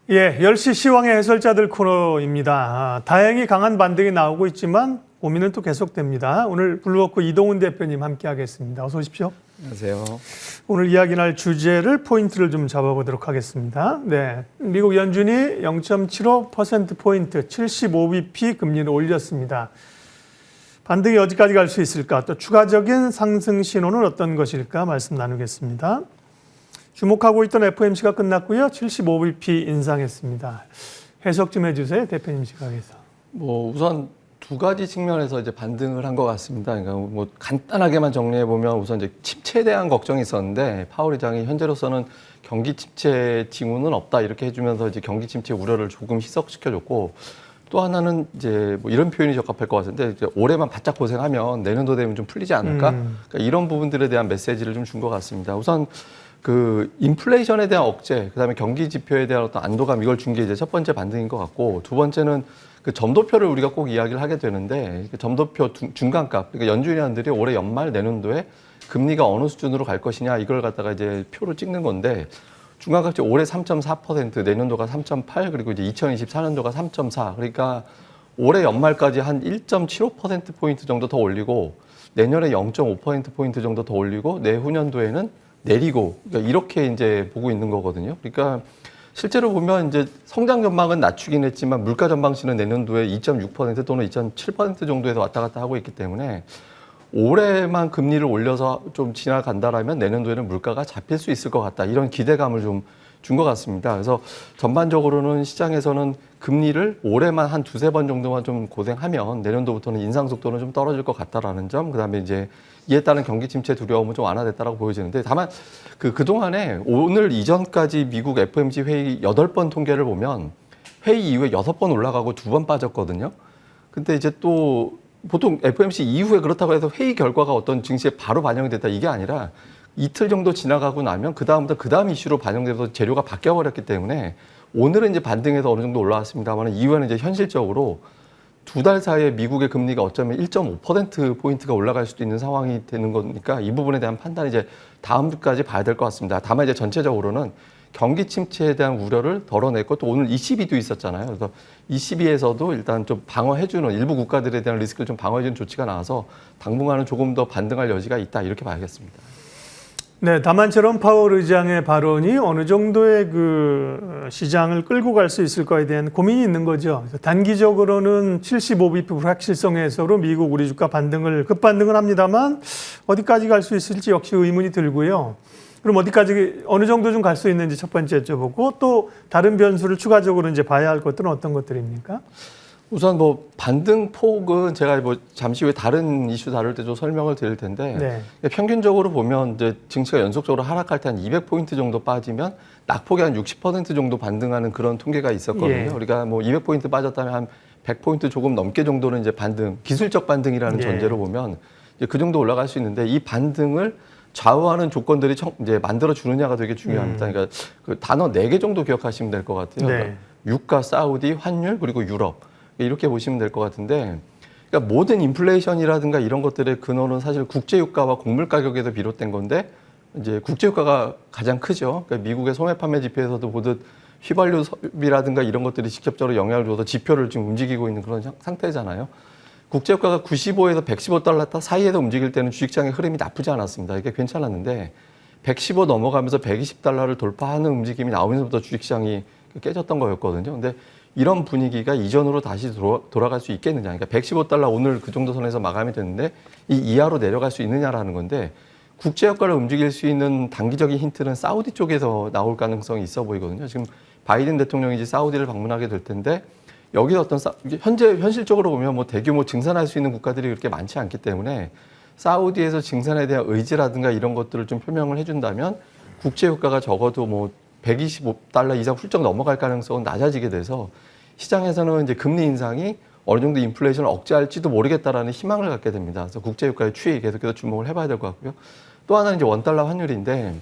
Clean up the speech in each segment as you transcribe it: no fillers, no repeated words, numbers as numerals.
예, 10시 시황의 해설자들 코너입니다. 다행히 강한 반등이 나오고 있지만 고민은 또 계속됩니다. 오늘 블루워크 이동훈 대표님 함께하겠습니다. 어서 오십시오. 안녕하세요. 오늘 이야기 날 주제를 포인트를 좀 잡아보도록 하겠습니다. 네, 미국 연준이 0.75%포인트 75bp 금리를 올렸습니다. 반등이 어디까지 갈 수 있을까? 또 추가적인 상승 신호는 어떤 것일까? 말씀 나누겠습니다. 주목하고 있던 FOMC가 끝났고요. 75bp 인상했습니다. 해석 좀 해주세요. 대표님 시각에서. 우선 두 가지 측면에서 이제 반등을 한 것 같습니다. 그러니까 간단하게만 정리해 보면 우선 이제 침체에 대한 걱정이 있었는데 파월 의장이 현재로서는 경기 침체 징후는 없다 이렇게 해주면서 이제 경기 침체 우려를 조금 희석시켜줬고, 또 하나는 이제 이런 표현이 적합할 것 같은데, 이제 올해만 바짝 고생하면 내년도 되면 좀 풀리지 않을까? 그러니까 이런 부분들에 대한 메시지를 좀 준 것 같습니다. 우선 그 인플레이션에 대한 억제, 그다음에 경기 지표에 대한 어떤 안도감, 이걸 준 게 이제 첫 번째 반등인 것 같고, 두 번째는 그 점도표를 우리가 꼭 이야기를 하게 되는데, 그 점도표 중간값, 그러니까 연준위원들이 올해 연말 내년도에 금리가 어느 수준으로 갈 것이냐, 이걸 갖다가 이제 표로 찍는 건데, 중간값이 올해 3.4%, 내년도가 3.8, 그리고 이제 2024년도가 3.4. 그러니까 올해 연말까지 한 1.75%포인트 정도 더 올리고, 내년에 0.5%포인트 정도 더 올리고, 내후년도에는 내리고, 그러니까 이렇게 이제 보고 있는 거거든요. 그러니까 실제로 보면 이제 성장 전망은 낮추긴 했지만 물가 전망치는 내년도에 2.6% 또는 2.7% 정도에서 왔다 갔다 하고 있기 때문에, 올해만 금리를 올려서 좀 지나간다라면 내년도에는 물가가 잡힐 수 있을 것 같다, 이런 기대감을 좀 준 것 같습니다. 그래서 전반적으로는 시장에서는 금리를 올해만 한 두세 번 정도만 좀 고생하면 내년도부터는 인상 속도는 좀 떨어질 것 같다라는 점, 그다음에 이제 이에 따른 경기 침체 두려움은 좀 완화됐다라고 보여지는데, 다만 그동안에 오늘 이전까지 미국 FOMC 회의 8번 통계를 보면 회의 이후에 6번 올라가고 2번 빠졌거든요. 근데 이제 또 보통 FOMC 이후에 그렇다고 해서 회의 결과가 어떤 증시에 바로 반영이 됐다, 이게 아니라 이틀 정도 지나가고 나면 그 다음 이슈로 반영돼서 재료가 바뀌어버렸기 때문에, 오늘은 이제 반등해서 어느 정도 올라왔습니다만 이후에는 이제 현실적으로 두 달 사이에 미국의 금리가 어쩌면 1.5%포인트가 올라갈 수도 있는 상황이 되는 거니까, 이 부분에 대한 판단이 이제 다음 주까지 봐야 될 것 같습니다. 다만 이제 전체적으로는 경기 침체에 대한 우려를 덜어냈고, 또 오늘 ECB도 있었잖아요. 그래서 ECB에서도 일단 좀 방어해주는, 일부 국가들에 대한 리스크를 좀 방어해주는 조치가 나와서 당분간은 조금 더 반등할 여지가 있다, 이렇게 봐야겠습니다. 네, 다만 저런 파월 의장의 발언이 어느 정도의 그 시장을 끌고 갈 수 있을 거에 대한 고민이 있는 거죠. 단기적으로는 75bp 불확실성 해소로 미국 우리 주가 급반등을 합니다만 어디까지 갈 수 있을지 역시 의문이 들고요. 그럼 어디까지 어느 정도 좀 갈 수 있는지 첫 번째 여쭤보고, 또 다른 변수를 추가적으로 이제 봐야 할 것들은 어떤 것들입니까? 우선 반등 폭은 제가 잠시 후에 다른 이슈 다룰 때 좀 설명을 드릴 텐데, 네. 평균적으로 보면 이제 증시가 연속적으로 하락할 때 한 200포인트 정도 빠지면 낙폭이 한 60% 정도 반등하는 그런 통계가 있었거든요. 예. 우리가 200포인트 빠졌다면 한 100포인트 조금 넘게 정도는 이제 기술적 반등이라는 전제로 보면 이제 그 정도 올라갈 수 있는데, 이 반등을 좌우하는 조건들이 이제 만들어 주느냐가 되게 중요합니다. 그러니까 그 단어 4개 정도 기억하시면 될 것 같아요. 네. 그러니까 유가, 사우디, 환율, 그리고 유럽. 이렇게 보시면 될 것 같은데, 그러니까 모든 인플레이션이라든가 이런 것들의 근원은 사실 국제유가와 곡물 가격에서 비롯된 건데, 이제 국제유가가 가장 크죠. 그러니까 미국의 소매 판매 지표에서도 보듯 휘발유 소비라든가 이런 것들이 직접적으로 영향을 줘서 지표를 지금 움직이고 있는 그런 상태잖아요. 국제유가가 95에서 115달러 사이에서 움직일 때는 주식시장의 흐름이 나쁘지 않았습니다. 이게 괜찮았는데 115 넘어가면서 120달러를 돌파하는 움직임이 나오면서부터 주식시장이 깨졌던 거였거든요. 근데 이런 분위기가 이전으로 다시 돌아갈 수 있겠느냐. 그러니까 115달러 오늘 그 정도 선에서 마감이 됐는데 이 이하로 내려갈 수 있느냐라는 건데, 국제유가를 움직일 수 있는 단기적인 힌트는 사우디 쪽에서 나올 가능성이 있어 보이거든요. 지금 바이든 대통령이 이제 사우디를 방문하게 될 텐데, 여기서 현실적으로 보면 대규모 증산할 수 있는 국가들이 그렇게 많지 않기 때문에 사우디에서 증산에 대한 의지라든가 이런 것들을 좀 표명을 해준다면 국제유가가 적어도 125달러 이상 훌쩍 넘어갈 가능성은 낮아지게 돼서 시장에서는 이제 금리 인상이 어느 정도 인플레이션을 억제할지도 모르겠다라는 희망을 갖게 됩니다. 그래서 국제유가의 추이 계속해서 주목을 해봐야 될 것 같고요. 또 하나는 이제 원달러 환율인데,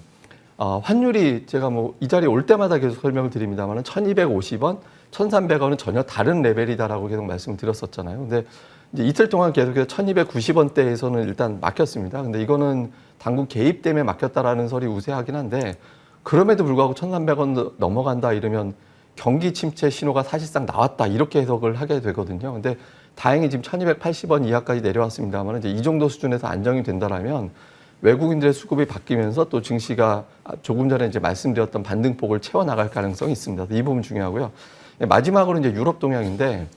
환율이 제가 이 자리에 올 때마다 계속 설명을 드립니다만 1250원, 1300원은 전혀 다른 레벨이다라고 계속 말씀을 드렸었잖아요. 근데 이제 이틀 동안 계속해서 1290원대에서는 일단 막혔습니다. 근데 이거는 당국 개입 때문에 막혔다라는 설이 우세하긴 한데, 그럼에도 불구하고 1300원 넘어간다 이러면 경기 침체 신호가 사실상 나왔다 이렇게 해석을 하게 되거든요. 근데 다행히 지금 1,280원 이하까지 내려왔습니다만 이제 이 정도 수준에서 안정이 된다라면 외국인들의 수급이 바뀌면서 또 증시가 조금 전에 이제 말씀드렸던 반등폭을 채워 나갈 가능성이 있습니다. 이 부분 중요하고요. 마지막으로 이제 유럽 동향인데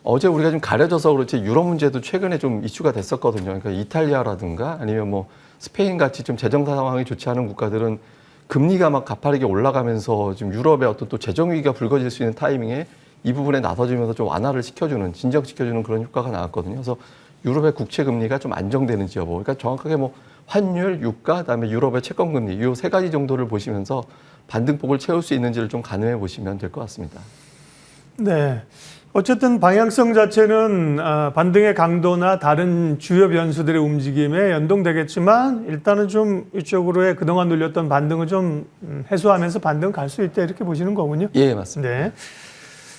어제 우리가 좀 가려져서 그렇지 유럽 문제도 최근에 좀 이슈가 됐었거든요. 그러니까 이탈리아라든가 아니면 뭐 스페인 같이 좀 재정 상황이 좋지 않은 국가들은 금리가 막 가파르게 올라가면서 지금 유럽의 어떤 또 재정 위기가 불거질 수 있는 타이밍에 이 부분에 나서주면서 좀 완화를 시켜주는, 진정시켜주는 그런 효과가 나왔거든요. 그래서 유럽의 국채 금리가 좀 안정되는지 여부. 그러니까 정확하게 뭐 환율, 유가, 그다음에 유럽의 채권 금리 이 세 가지 정도를 보시면서 반등폭을 채울 수 있는지를 좀 가늠해 보시면 될 것 같습니다. 네. 어쨌든 방향성 자체는 반등의 강도나 다른 주요 변수들의 움직임에 연동되겠지만 일단은 좀 이쪽으로의 그동안 눌렸던 반등을 좀 해소하면서 반등 갈 수 있다 이렇게 보시는 거군요. 예, 맞습니다. 네.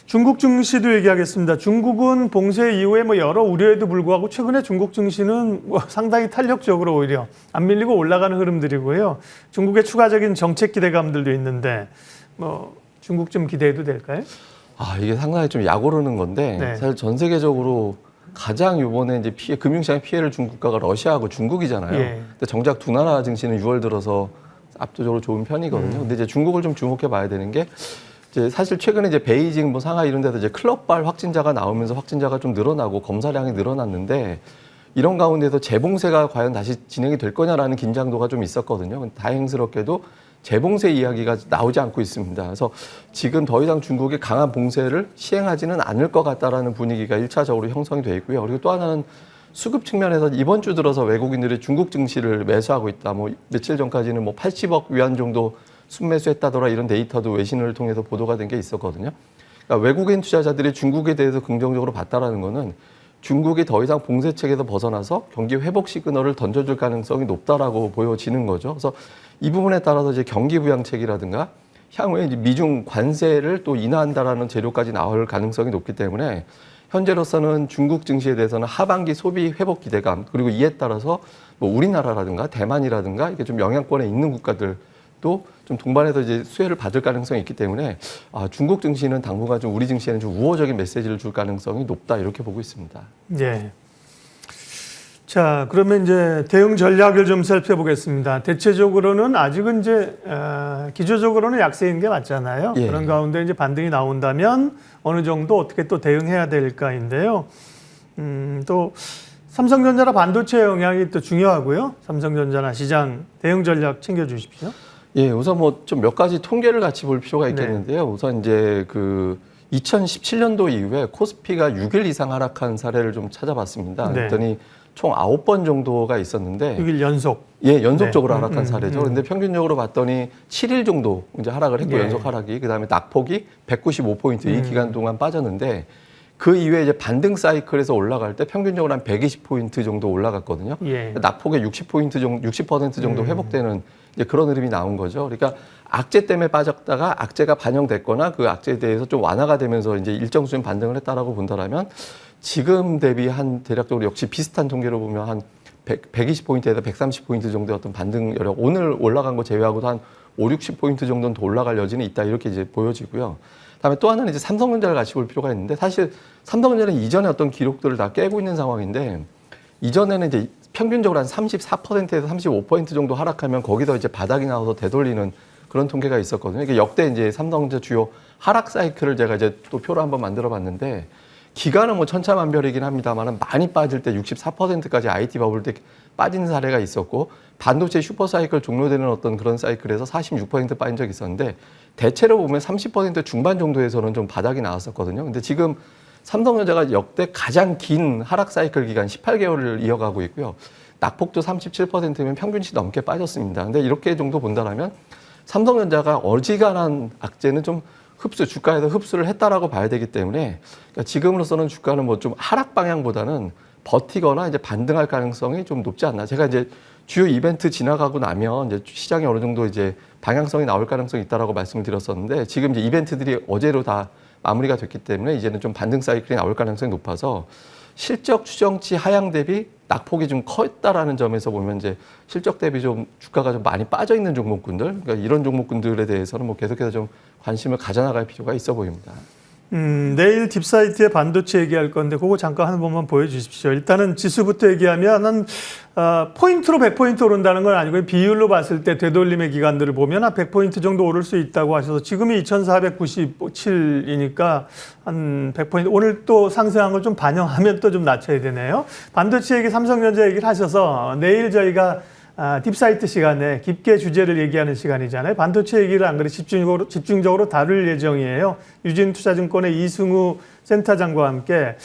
중국 증시도 얘기하겠습니다. 중국은 봉쇄 이후에 뭐 여러 우려에도 불구하고 최근에 중국 증시는 뭐 상당히 탄력적으로 오히려 안 밀리고 올라가는 흐름들이고요. 중국의 추가적인 정책 기대감들도 있는데 뭐 중국 좀 기대해도 될까요? 이게 상당히 좀 약오르는 건데 네. 사실 전 세계적으로 가장 이번에 이제 금융시장 피해를 준 국가가 러시아하고 중국이잖아요. 예. 근데 정작 두 나라 증시는 6월 들어서 압도적으로 좋은 편이거든요. 근데 이제 중국을 좀 주목해 봐야 되는 게 이제 사실 최근에 이제 베이징, 뭐 상하이 이런 데서 이제 클럽발 확진자가 나오면서 확진자가 좀 늘어나고 검사량이 늘어났는데 이런 가운데서 재봉쇄가 과연 다시 진행이 될 거냐라는 긴장도가 좀 있었거든요. 다행스럽게도 재봉쇄 이야기가 나오지 않고 있습니다. 그래서 지금 더 이상 중국이 강한 봉쇄를 시행하지는 않을 것 같다라는 분위기가 1차적으로 형성이 돼 있고요. 그리고 또 하나는 수급 측면에서 이번 주 들어서 외국인들이 중국 증시를 매수하고 있다. 뭐 며칠 전까지는 뭐 80억 위안 정도 순매수했다더라 이런 데이터도 외신을 통해서 보도가 된 게 있었거든요. 그러니까 외국인 투자자들이 중국에 대해서 긍정적으로 봤다라는 거는 중국이 더 이상 봉쇄책에서 벗어나서 경기 회복 시그널을 던져줄 가능성이 높다라고 보여지는 거죠. 그래서 이 부분에 따라서 이제 경기 부양책이라든가 향후에 이제 미중 관세를 또 인하한다라는 재료까지 나올 가능성이 높기 때문에 현재로서는 중국 증시에 대해서는 하반기 소비 회복 기대감 그리고 이에 따라서 뭐 우리나라라든가 대만이라든가 이게 좀 영향권에 있는 국가들도 좀 동반해서 이제 수혜를 받을 가능성이 있기 때문에 중국 증시는 당분간 좀 우리 증시에는 좀 우호적인 메시지를 줄 가능성이 높다 이렇게 보고 있습니다. 네. 자, 그러면 이제 대응 전략을 좀 살펴보겠습니다. 대체적으로는 아직은 이제 기조적으로는 약세인 게 맞잖아요. 예. 그런 가운데 이제 반등이 나온다면 어느 정도 어떻게 또 대응해야 될까인데요. 또 삼성전자나 반도체 영향이 또 중요하고요. 삼성전자나 시장 대응 전략 챙겨주십시오. 예, 우선 뭐 좀 몇 가지 통계를 같이 볼 필요가 있겠는데요. 우선 이제 그 2017년도 이후에 코스피가 6일 이상 하락한 사례를 좀 찾아봤습니다. 네. 그랬더니 총 9번 정도가 있었는데 6일 연속. 예, 연속적으로 네. 하락한 사례죠. 그런데 평균적으로 봤더니 7일 정도 이제 하락을 했고 예. 연속 하락이 그다음에 낙폭이 195포인트 이 기간 동안 빠졌는데 그 이후에 이제 반등 사이클에서 올라갈 때 평균적으로 한 120포인트 정도 올라갔거든요. 예. 낙폭의 60포인트 정도, 60% 정도 회복되는 이제 그런 흐름이 나온 거죠. 그러니까 악재 때문에 빠졌다가 악재가 반영됐거나 그 악재에 대해서 좀 완화가 되면서 이제 일정 수준 반등을 했다라고 본다라면 지금 대비 한 대략적으로 역시 비슷한 통계로 보면 한 120포인트에서 130포인트 정도의 어떤 반등 여력, 오늘 올라간 거 제외하고도 한 5, 60포인트 정도는 더 올라갈 여지는 있다 이렇게 이제 보여지고요. 그다음에 또 하나는 이제 삼성전자를 같이 볼 필요가 있는데 사실 삼성전자는 이전에 어떤 기록들을 다 깨고 있는 상황인데 이전에는 이제 평균적으로 한 34%에서 35% 정도 하락하면 거기서 이제 바닥이 나와서 되돌리는 그런 통계가 있었거든요. 이게 역대 이제 삼성전자 주요 하락 사이클을 제가 이제 또 표로 한번 만들어 봤는데 기간은 뭐 천차만별이긴 합니다만 많이 빠질 때 64%까지 IT 버블 때 빠진 사례가 있었고 반도체 슈퍼 사이클 종료되는 어떤 그런 사이클에서 46% 빠진 적이 있었는데 대체로 보면 30% 중반 정도에서는 좀 바닥이 나왔었거든요. 근데 지금 삼성전자가 역대 가장 긴 하락 사이클 기간 18개월을 이어가고 있고요. 낙폭도 37%면 평균치 넘게 빠졌습니다. 근데 이렇게 정도 본다면 삼성전자가 어지간한 악재는 좀 주가에서 흡수를 했다라고 봐야 되기 때문에 그러니까 지금으로서는 주가는 뭐 좀 하락 방향보다는 버티거나 이제 반등할 가능성이 좀 높지 않나. 제가 이제 주요 이벤트 지나가고 나면 이제 시장이 어느 정도 이제 방향성이 나올 가능성이 있다라고 말씀을 드렸었는데 지금 이제 이벤트들이 어제로 다 마무리가 됐기 때문에 이제는 좀 반등 사이클이 나올 가능성이 높아서 실적 추정치 하향 대비 낙폭이 좀 컸다라는 점에서 보면 이제 실적 대비 좀 주가가 좀 많이 빠져 있는 종목군들, 그러니까 이런 종목군들에 대해서는 뭐 계속해서 좀 관심을 가져나갈 필요가 있어 보입니다. 내일 딥사이트에 반도체 얘기할 건데 그거 잠깐 한 번만 보여주십시오. 일단은 지수부터 얘기하면 포인트로 100포인트 오른다는 건 아니고 비율로 봤을 때 되돌림의 기간들을 보면 한 100포인트 정도 오를 수 있다고 하셔서 지금이 2497이니까 한 100포인트 오늘 또 상승한 걸 좀 반영하면 또 좀 낮춰야 되네요. 반도체 얘기, 삼성전자 얘기를 하셔서 내일 저희가 딥사이트 시간에 깊게 주제를 얘기하는 시간이잖아요. 반도체 얘기를 안 그래 집중적으로 다룰 예정이에요. 유진투자증권의 이승우 센터장과 함께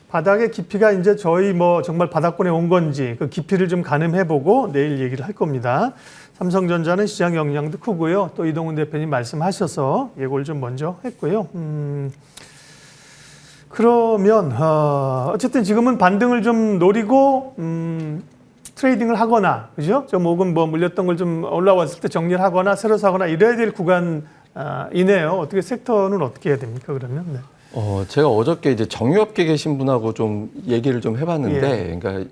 바닥의 깊이가 이제 저희 뭐 정말 바닥권에 온 건지 그 깊이를 좀 가늠해보고 내일 얘기를 할 겁니다. 삼성전자는 시장 영향도 크고요. 또 이동훈 대표님 말씀하셔서 예고를 좀 먼저 했고요. 그러면 어쨌든 지금은 반등을 좀 노리고 트레이딩을 하거나, 그죠? 좀 혹은 뭐 물렸던 걸 좀 올라왔을 때 정리를 하거나 새로 사거나 이래야 될 구간이네요. 어떻게 섹터는 어떻게 해야 됩니까? 그러면? 네. 제가 어저께 이제 정유업계 계신 분하고 좀 얘기를 좀 해봤는데, 그러니까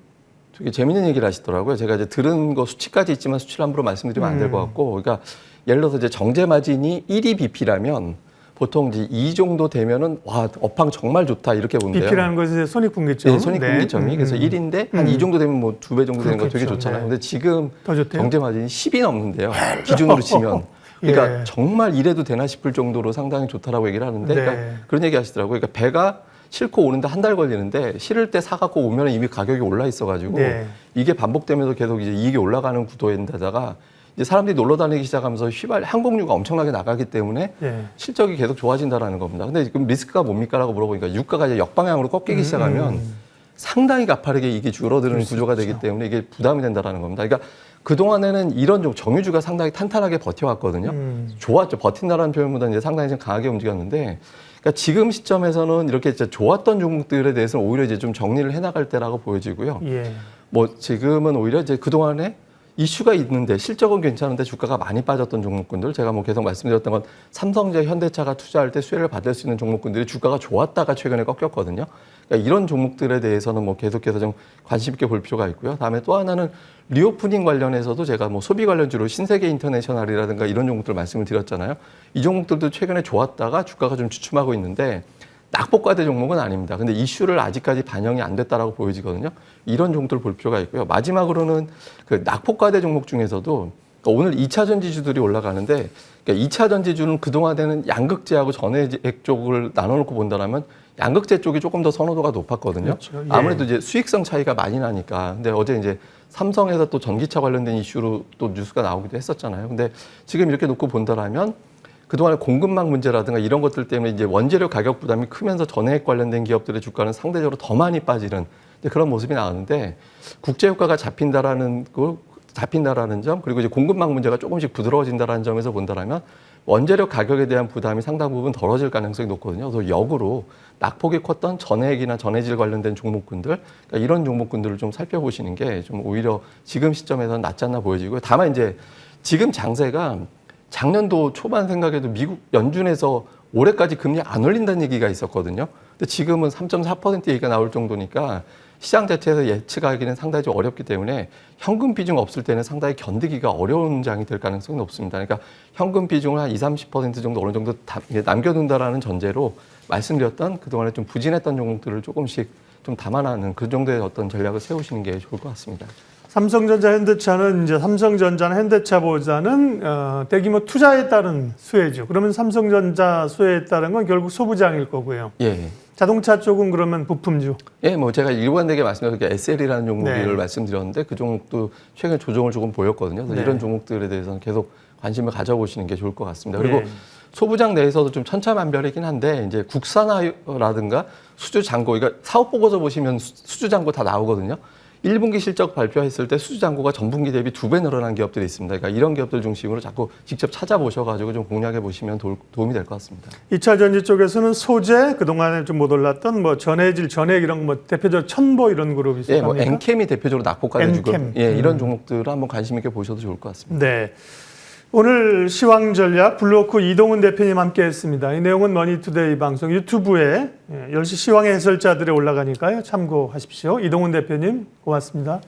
되게 재밌는 얘기를 하시더라고요. 제가 이제 들은 거 수치까지 있지만 수치를 함부로 말씀드리면 안 될 것 같고, 그러니까 예를 들어서 이제 정제 마진이 1이 BP라면 보통 이제 이 정도 되면은 와 업황 정말 좋다 이렇게 본대요. BP라는 것이 손익분기점. 네, 손익분기점이 그래서 1인데 한 이 정도 되면 뭐 2배 정도 되는 거 되게 좋잖아요. 네. 근데 지금 더 좋대요? 정제 마진이 10이 넘는데요. 기준으로 치면. 그러니까 예. 정말 이래도 되나 싶을 정도로 상당히 좋다라고 얘기를 하는데 네. 그러니까 그런 얘기 하시더라고요. 그러니까 배가 싣고 오는데 한 달 걸리는데 실을 때 사갖고 오면 이미 가격이 올라 있어가지고 네. 이게 반복되면서 계속 이제 이익이 올라가는 구도인데다가 이제 사람들이 놀러 다니기 시작하면서 항공료가 엄청나게 나가기 때문에 네. 실적이 계속 좋아진다라는 겁니다. 근데 지금 리스크가 뭡니까라고 물어보니까 유가가 이제 역방향으로 꺾이기 시작하면 상당히 가파르게 이게 줄어드는 구조가 되기 때문에 이게 부담이 된다라는 겁니다. 그러니까 그동안에는 이런 정유주가 상당히 탄탄하게 버텨왔거든요. 좋았죠. 버틴다라는 표현보다는 이제 상당히 좀 강하게 움직였는데 그러니까 지금 시점에서는 이렇게 이제 좋았던 종목들에 대해서는 오히려 이제 좀 정리를 해나갈 때라고 보여지고요. 예. 뭐 지금은 오히려 이제 그동안에 이슈가 있는데 실적은 괜찮은데 주가가 많이 빠졌던 종목군들 제가 뭐 계속 말씀드렸던 건 삼성전자, 현대차가 투자할 때 수혜를 받을 수 있는 종목군들이 주가가 좋았다가 최근에 꺾였거든요. 그러니까 이런 종목들에 대해서는 뭐 계속해서 좀 관심 있게 볼 필요가 있고요. 다음에 또 하나는 리오프닝 관련해서도 제가 뭐 소비 관련주로 신세계 인터내셔널이라든가 이런 종목들 말씀을 드렸잖아요. 이 종목들도 최근에 좋았다가 주가가 좀 주춤하고 있는데 낙폭과대 종목은 아닙니다. 근데 이슈를 아직까지 반영이 안 됐다라고 보여지거든요. 이런 종목들을 볼 필요가 있고요. 마지막으로는 그 낙폭과대 종목 중에서도 오늘 2차 전지주들이 올라가는데 그러니까 2차 전지주는 그동안에는 양극재하고 전해액 쪽을 나눠놓고 본다면 양극재 쪽이 조금 더 선호도가 높았거든요. 그렇죠. 예. 아무래도 이제 수익성 차이가 많이 나니까. 근데 어제 이제 삼성에서 또 전기차 관련된 이슈로 또 뉴스가 나오기도 했었잖아요. 근데 지금 이렇게 놓고 본다면 그동안의 공급망 문제라든가 이런 것들 때문에 이제 원재료 가격 부담이 크면서 전해액 관련된 기업들의 주가는 상대적으로 더 많이 빠지는 그런 모습이 나오는데 국제유가가 잡힌다라는 점 그리고 이제 공급망 문제가 조금씩 부드러워진다라는 점에서 본다면 원재료 가격에 대한 부담이 상당 부분 덜어질 가능성이 높거든요. 그래서 역으로 낙폭이 컸던 전해액이나 전해질 관련된 종목군들 그러니까 이런 종목군들을 좀 살펴보시는 게 좀 오히려 지금 시점에서는 낫지 않나 보여지고요. 다만 이제 지금 장세가 작년도 초반 생각해도 미국 연준에서 올해까지 금리 안 올린다는 얘기가 있었거든요. 근데 지금은 3.4% 얘기가 나올 정도니까 시장 자체에서 예측하기는 상당히 좀 어렵기 때문에 현금 비중 없을 때는 상당히 견디기가 어려운 장이 될 가능성이 높습니다. 그러니까 현금 비중을 한 20-30% 정도 어느 정도 남겨둔다라는 전제로 말씀드렸던 그동안에 좀 부진했던 종목들을 조금씩 좀 담아나는 그 정도의 어떤 전략을 세우시는 게 좋을 것 같습니다. 삼성전자, 현대차는 이제 삼성전자나 현대차보다는 대규모 투자에 따른 수혜죠. 그러면 삼성전자 수혜에 따른 건 결국 소부장일 거고요. 예. 자동차 쪽은 그러면 부품주. 예, 뭐 제가 일관되게 말씀드린 SL이라는 종목을 네. 말씀드렸는데 그 종목도 최근 조정을 조금 보였거든요. 그래서 네. 이런 종목들에 대해서는 계속 관심을 가져보시는 게 좋을 것 같습니다. 그리고 네. 소부장 내에서도 좀 천차만별이긴 한데 이제 국산화라든가 수주 잔고, 그러니까 사업 보고서 보시면 수주 잔고 다 나오거든요. 1분기 실적 발표했을 때 수주 잔고가 전분기 대비 2배 늘어난 기업들이 있습니다. 그러니까 이런 기업들 중심으로 자꾸 직접 찾아보셔가지고 좀 공략해 보시면 도움이 될 것 같습니다. 2차 전지 쪽에서는 소재, 그동안에 좀 못 올랐던 뭐 전해질, 전액 이런 뭐 대표적으로 천보 이런 그룹이 있습니다. 예, 뭐 엔캠이 대표적으로 낙폭과대주고 엔캠. 예, 이런 종목들을 한번 관심 있게 보셔도 좋을 것 같습니다. 네. 오늘 시황전략 블로크 이동훈 대표님 함께했습니다. 이 내용은 머니투데이 방송 유튜브에 10시 시황의 해설자들에 올라가니까요. 참고하십시오. 이동훈 대표님 고맙습니다.